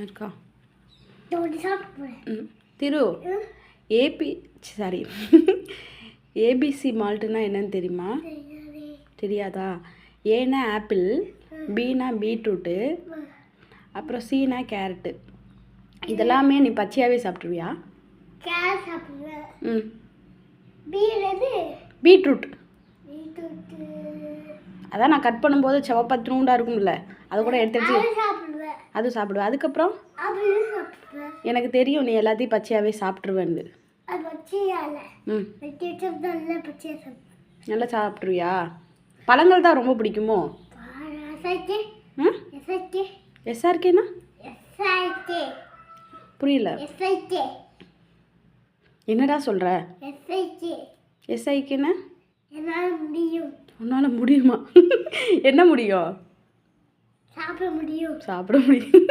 இருக்கா சாப்பிட்டு திரு sorry ABC மால்ட்டுனா என்னன்னு தெரியுமா? தெரியாதா? ஏனா ஆப்பிள், பீனா பீட்ரூட்டு, அப்புறம் சீனா கேரட்டு. இதெல்லாமே நீ பச்சையாகவே சாப்பிட்ருவியா? கேரட் சாப்பிடுவேன். ம் பீட்ரூட் அதான் நான் கட் பண்ணும்போது செவப்பத்ரூண்டா இருக்கும்ல, அதை கூட எடுத்து சாப்பிடுவேன். அது சாப்பிடுவேன். அதுக்கப்புறம் சாப்பிடுவேன். எனக்கு தெரியும் நீ எல்லாத்தையும் பச்சையாகவே சாப்பிட்ருவேன்னு. ம் நல்லா சாப்பிட்ருவியா? பழங்கள் தான் ரொம்ப பிடிக்குமோ? ம் எஸ்ஆர்கேனா புரியல. என்னடா சொல்கிற? எஸ்ஐக்குன்னா உன்னால் முடியுமா? என்ன முடியும்? சாப்பிட முடியும். சாப்பிட முடியும்.